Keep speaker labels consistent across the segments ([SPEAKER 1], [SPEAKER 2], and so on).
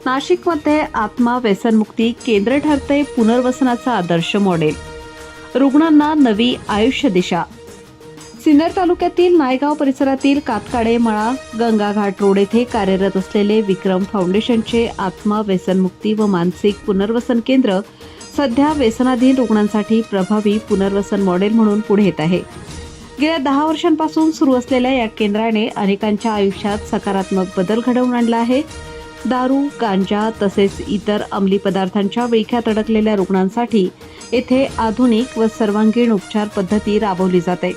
[SPEAKER 1] नाशिकमध्ये आत्मा व्यसनमुक्ती केंद्र ठरते पुनर्वसनाचा आदर्श मॉडेल. रुग्णांना नवी आयुष्य दिशा. सिन्नर तालुक्यातील नायगाव परिसरातील कातकाडे मळा गंगाघाट रोड येथे कार्यरत असलेले विक्रम फाउंडेशनचे आत्मा व्यसनमुक्ती व मानसिक पुनर्वसन केंद्र सध्या व्यसनाधीन रुग्णांसाठी प्रभावी पुनर्वसन मॉडेल म्हणून पुढे येत आहे. गेल्या 10 वर्षांपासून सुरू असलेल्या या केंद्राने अनेकांच्या आयुष्यात सकारात्मक बदल घडवून आणला आहे. दारू, गांजा तसेच इतर अंमली पदार्थांच्या विळख्यात अडकलेल्या रुग्णांसाठी येथे आधुनिक व सर्वांगीण उपचार पद्धती राबवली जाते.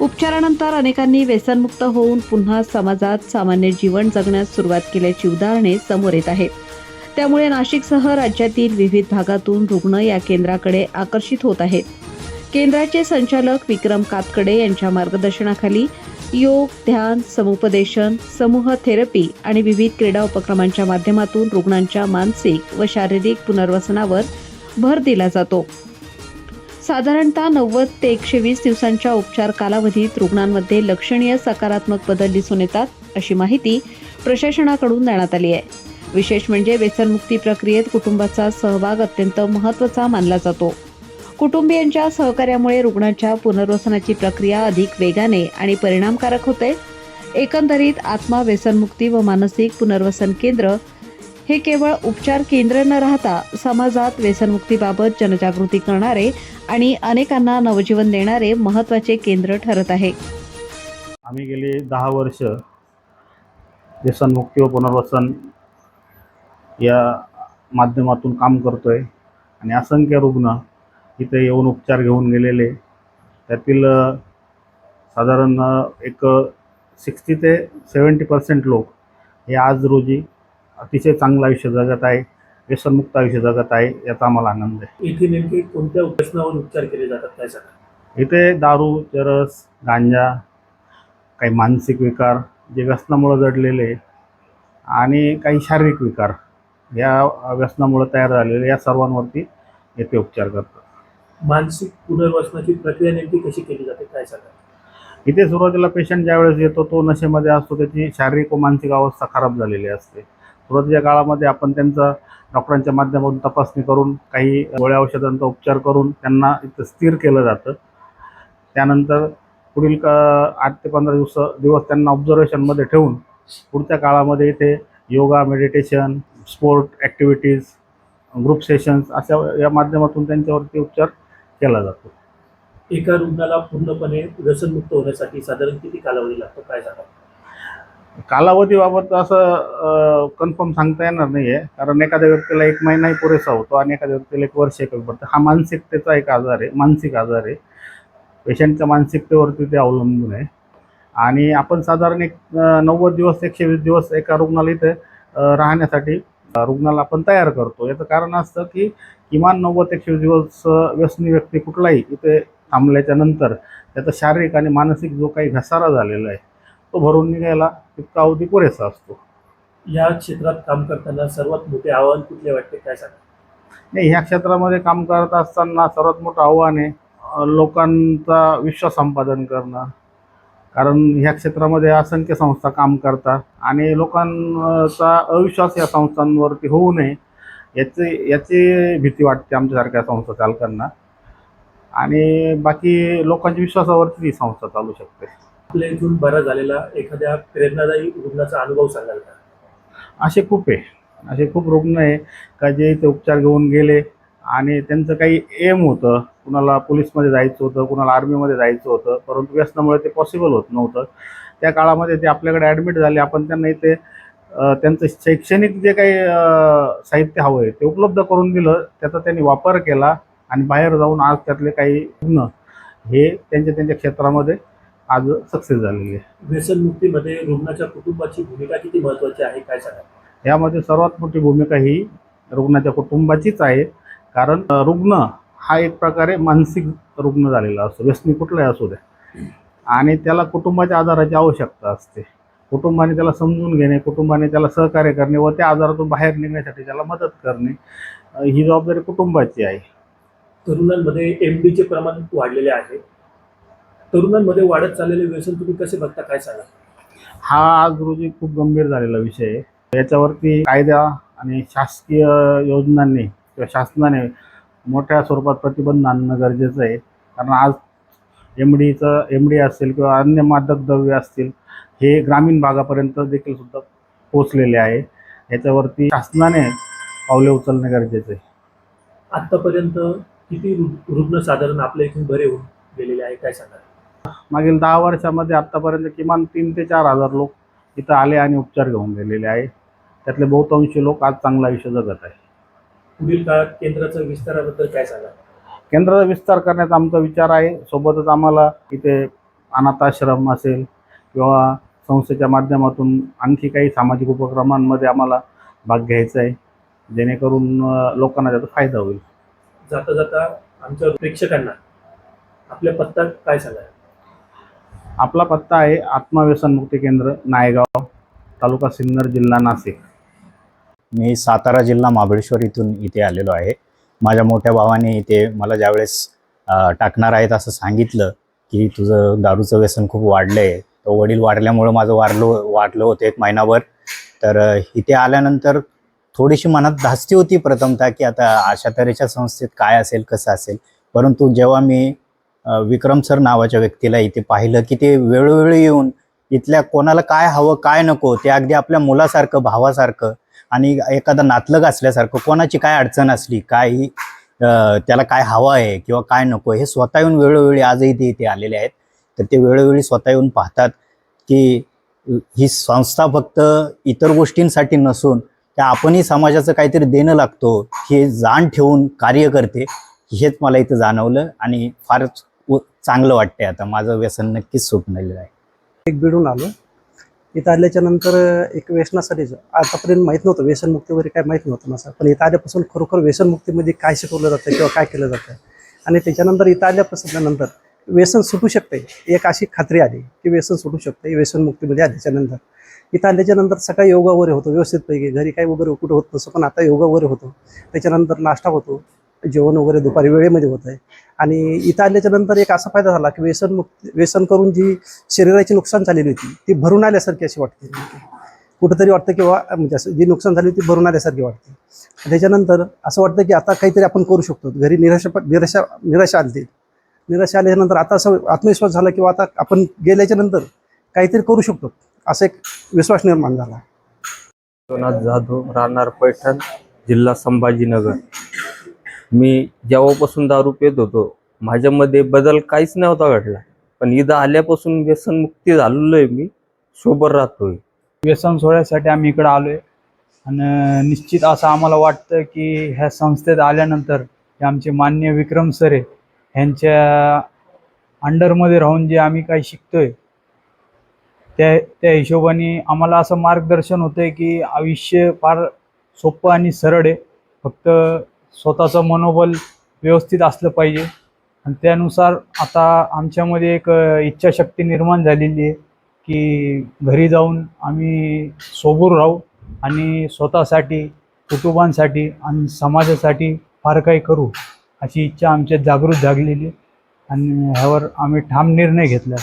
[SPEAKER 1] उपचारानंतर अनेकांनी व्यसनमुक्त होऊन पुन्हा समाजात सामान्य जीवन जगण्यास सुरुवात केल्याची उदाहरणे समोर येत आहेत. त्यामुळे नाशिकसह राज्यातील विविध भागातून रुग्ण या केंद्राकडे आकर्षित होत आहेत. केंद्राचे संचालक विक्रम कातकडे यांच्या मार्गदर्शनाखाली योग, ध्यान, समुपदेशन, समूह थेरपी आणि विविध क्रीडा उपक्रमांच्या माध्यमातून रुग्णांच्या मानसिक व शारीरिक पुनर्वसनावर भर दिला जातो. साधारणतः 90 ते 120 दिवसांच्या उपचार कालावधीत रुग्णांमध्ये लक्षणीय सकारात्मक बदल दिसून येतात, अशी माहिती प्रशासनाकडून देण्यात आली आहे. विशेष म्हणजे व्यसनमुक्ती प्रक्रियेत कुटुंबाचा सहभाग अत्यंत महत्त्वाचा मानला जातो. कुटुंबियांच्या सहकार्यामुळे रुग्णाच्या पुनर्वसनाची प्रक्रिया अधिक वेगाने आणि परिणामकारक होते. एकंदरीत आत्मा व्यसनमुक्ती व मानसिक पुनर्वसन केंद्र हे केवळ उपचार केंद्र न राहता समाजात व्यसनमुक्तीबाबत जनजागृती करणारे आणि अनेकांना नवजीवन देणारे महत्त्वाचे केंद्र ठरत आहे.
[SPEAKER 2] आम्ही गेली 10 वर्ष व्यसनमुक्ती व पुनर्वसन या माध्यमातून काम करतोय आणि असंख्य रुग्ण इथे येऊन उपचार घेऊन गेलेले, त्यातील साधारण एक 60 ते 70% लोक हे आज रोजी अतिशय चांगलं आयुष्य जगत आहे, व्यसनमुक्त आयुष्य जगत आहे, याचा आम्हाला आनंद आहे.
[SPEAKER 3] इथे नेमके कोणत्या व्यसनावर उपचार केले जातात काय सांगा?
[SPEAKER 2] इथे दारू, चरस, गांजा, काही मानसिक विकार जे व्यसनामुळे जडलेले आणि काही शारीरिक विकार या व्यसनामुळे तयार झालेले, या सर्वांवरती येथे उपचार करतात.
[SPEAKER 3] मानसिक पुनर्वसनाची प्रक्रिया नेमकी कशी केली जाते काय सांगा?
[SPEAKER 2] इथे सुरुवातीला पेशंट ज्यावेळेस येतो तो नशेमध्ये असतो, त्याची शारीरिक व मानसिक अवस्था खराब झालेली असते. सुरुवातीच्या काळामध्ये आपण त्यांचा डॉक्टरांच्या माध्यमातून तपासणी करून काही गोळ्या औषधांचा उपचार करून त्यांना इथं स्थिर केलं जातं. त्यानंतर पुढील 8 ते 15 दिवस त्यांना ऑब्झर्वेशनमध्ये ठेवून पुढच्या काळामध्ये इथे yoga, meditation, sport activities, group sessions अशा या माध्यमातून त्यांच्यावरती उपचार केला जातो.
[SPEAKER 3] एका रुग्णाला पूर्णपणे व्यसनमुक्त होण्यासाठी साधारण किती कालावधी लागतो काय सांगा?
[SPEAKER 2] कालावधीबाबत असं कन्फर्म सांगता येणार नाही आहे, कारण एखाद्या व्यक्तीला 1 महिनाही पुरेसा होतो आणि एखाद्या व्यक्तीला 1 वर्ष कमी पडतं. हा मानसिकतेचा एक आजार आहे, मानसिक आजार आहे. पेशंटच्या मानसिकतेवरती ते अवलंबून आहे आणि आपण साधारण एक 90 दिवस 120 दिवस एका रुग्णाला इथे राहण्यासाठी रुग्णाला आपण तयार करतो. याचं कारण असतं की किमान 90 ते 120 दिवस व्यसनी व्यक्ती कुठलाही इथे थांबल्याच्या नंतर त्याचा शारीरिक आणि मानसिक जो काही घसारा झालेला आहे तो भरून निघायला तितका अवधी पुरेसा असतो.
[SPEAKER 3] या क्षेत्रात काम करताना सर्वात मोठे आव्हान कुठले वाटते काय सांगा?
[SPEAKER 2] नाही, ह्या क्षेत्रामध्ये काम करत असताना सर्वात मोठं आव्हान आहे लोकांचा विश्वास संपादन करणं. कारण ह्या क्षेत्रामध्ये असंख्य संस्था काम करतात आणि लोकांचा अविश्वास या संस्थांवरती होऊ नये याची भीती वाटते आमच्यासारख्या संस्था चालकांना आणि बाकी लोकांच्या विश्वासावरती ही संस्था चालू शकते.
[SPEAKER 3] आपल्या इथून बरा झालेला एखाद्या प्रेरणादायी रुग्णाचा अनुभव सांगाल का?
[SPEAKER 2] असे खूप रुग्ण आहे का जे इथे उपचार घेऊन गेले आणि त्यांचं काही एम होतं, कुणाला पोलीसमध्ये जायचं होतं, कुणाला आर्मीमध्ये जायचं होतं, परंतु व्यसनामुळे ते पॉसिबल होत नव्हतं. त्या काळामध्ये ते आपल्याकडे ॲडमिट झाले. आपण त्यांना इथे त्यांचं शैक्षणिक जे काही साहित्य हवं आहे ते उपलब्ध करून दिलं, त्याचा त्यांनी वापर केला आणि बाहेर जाऊन आज त्यातले काही रुग्ण हे त्यांच्या क्षेत्रामध्ये आज सक्सेस झालेले आहे.
[SPEAKER 3] व्यसनमुक्तीमध्ये रुग्णाच्या कुटुंबाची भूमिका किती महत्त्वाची आहे काय सांगा?
[SPEAKER 2] यामध्ये सर्वात मोठी भूमिका ही रुग्णाच्या कुटुंबाचीच आहे, कारण रुग्ण हा एक प्रकारे मानसिक रुग्ण झालेला असतो, व्यसनी कुठलाही असू द्या, आणि त्याला कुटुंबाच्या आधाराची आवश्यकता असते. कुटुंबाने त्याला समजून घेणे, कुटुंबाने त्याला सहकार्य करणे व त्या आजारातून बाहेर निघण्यासाठी त्याला मदत करणे ही जबाबदारी कुटुंबाची आहे.
[SPEAKER 3] तरुणांमध्ये MDचे प्रमाण वाढलेले आहे. तरुणांमध्ये वाढत चाललेले व्यसन तुम्ही कसे बघता काय सांगा?
[SPEAKER 2] हा आज रोजी खूप गंभीर झालेला विषय आहे. याच्यावरती कायदा आणि शासकीय योजनांनी किंवा शासनाने मोठ्या स्वरूपात प्रतिबंध आणणं गरजेचं आहे. कारण आज एम डी असेल किंवा अन्य मादक द्रव्य असतील हे ग्रामीण भागापर्यंत देखील सुद्धा पोचलेले आहे. याच्यावरती शासनाने पावले उचलणे गरजेचे आहे.
[SPEAKER 3] आतापर्यंत किती रुग्ण साधारण आपल्या इथून बरे होऊन गेलेले आहे, काय सांगा?
[SPEAKER 2] मागील 10 वर्षामध्ये आत्तापर्यंत किमान 3 ते 4 हजार लोक इथं आले आणि उपचार घेऊन गेलेले आहे. त्यातले बहुतांशी लोक आज चांगलं आयुष्य जगत आहे.
[SPEAKER 3] पुढील काळात केंद्राच्या विस्ताराबद्दल काय सांगा?
[SPEAKER 2] केंद्राचा विस्तार करण्याचा आमचा विचार आहे. सोबतच आम्हाला इथे अनाथाश्रम असेल किंवा संस्थेच्या माध्यमातून आणखी काही सामाजिक उपक्रमांमध्ये आम्हाला भाग घ्यायचा आहे, जेणेकरून लोकांना त्याचा फायदा होईल.
[SPEAKER 3] जाता जाता आमच्या प्रेक्षकांना आपल्या पत्ता काय सांगा?
[SPEAKER 2] आपला पत्ता आहे आत्मा व्यसनमुक्ती केंद्र, नायगाव, तालुका सिन्नर, जिल्हा नाशिक.
[SPEAKER 4] मी सातारा जिल्हा महाबळेश्वर इथून इथे आलेलो आहे. माझ्या मोठ्या भावाने इथे मला ज्यावेळेस टाकणार आहेत असं सांगितलं की तुझं दारूचं व्यसन खूप वाढलं आहे. तर वडील वाढल्यामुळं माझं वाढलं होतं 1 महिनाभर. तर इथे आल्यानंतर थोडीशी मनात धास्ती होती प्रथमतः की आता अशा तऱ्हेच्या संस्थेत काय असेल, कसं असेल. परंतु जेव्हा मी विक्रम सर नावाच्या व्यक्तीला इथे पाहिलं की ते वेळोवेळी येऊन इथल्या कोणाला काय हवं काय नको ते अगदी आपल्या मुलासारखं, भावासारखं आणि एखादा नातलग असल्यासारखं, कोणाची काय अडचण असली, काही त्याला काय हवं आहे किंवा काय नको हे स्वतः येऊन वेळोवेळी आजही ते इथे आलेले आहेत. तर ते वेळोवेळी स्वतः येऊन पाहतात की ही संस्था फक्त इतर गोष्टींसाठी नसून त्या आपणही समाजाचं काहीतरी देणं लागतो हे जाण ठेवून कार्य करते. हेच मला इथं जाणवलं आणि फारच चांगलं वाटतंय. आता माझं व्यसन नक्कीच सुटलेलं आहे.
[SPEAKER 5] एक बिडून आलो. इथं आल्याच्या नंतर एक व्यसनासाठी आतापर्यंत माहीत नव्हतं, व्यसनमुक्ती वगैरे काय माहीत नव्हतं माझं. पण इथं आल्यापासून खरोखर व्यसनमुक्तीमध्ये काय शिकवलं जातं किंवा काय केलं जातं आणि त्याच्यानंतर इथं आल्यापासून व्यसन सुटू शकते एक अशी खात्री आली की व्यसन सुटू शकते व्यसनमुक्तीमध्ये आल्याच्यानंतर. इथं आल्याच्यानंतर सकाळी योगा वगैरे होतो व्यवस्थितपैकी, घरी काही वगैरे कुठं होत नसतं पण आता योगा वगैरे होतो. त्याच्यानंतर नाश्ता होतो, जेवण वगैरे दुपारी वेळेमध्ये होत आहे. आणि इथं आल्याच्यानंतर एक असा फायदा झाला की व्यसन करून जी शरीराची नुकसान झालेली होती ती भरून आल्यासारखी अशी वाटते. कुठंतरी वाटतं किंवा म्हणजे असं जी नुकसान झाली ती भरून आल्यासारखी वाटते. त्याच्यानंतर असं वाटतं की आता काहीतरी आपण करू शकतो. घरी निराशा आली. निराशा आल्याच्यानंतर आता असं आत्मविश्वास झाला किंवा आता आपण गेल्याच्या नंतर काहीतरी करू शकतो असा एक विश्वास निर्माण झाला.
[SPEAKER 6] विश्वनाथ जाधव, राहणार पैठण, जिल्हा संभाजीनगर. मी जेव्हापासून दारू पित होतो माझ्यामध्ये बदल काहीच नव्हता घडला, पण इथं आल्यापासून व्यसनमुक्ती झालेलो आहे. मी सोबर राहतोय.
[SPEAKER 7] व्यसन सोडण्यासाठी आम्ही इकडं आलो आहे आणि निश्चित असं आम्हाला वाटतं की ह्या संस्थेत आल्यानंतर हे आमचे माननीय विक्रम सर आहे ह्यांच्या अंडरमध्ये राहून जे आम्ही काही शिकतोय त्या हिशोबाने आम्हाला असं मार्गदर्शन होतं आहे की आयुष्य फार सोपं आणि सरळ आहे. फक्त स्वतःचं मनोबल व्यवस्थित असलं पाहिजे आणि त्यानुसार आता आमच्यामध्ये एक इच्छाशक्ती निर्माण झालेली आहे की घरी जाऊन आम्ही सोबूर राहू आणि स्वतःसाठी, कुटुंबांसाठी आणि समाजासाठी फार काही करू अशी इच्छा आमच्यात जागृत झालेली आहे आणि ह्यावर आम्ही ठाम निर्णय घेतला.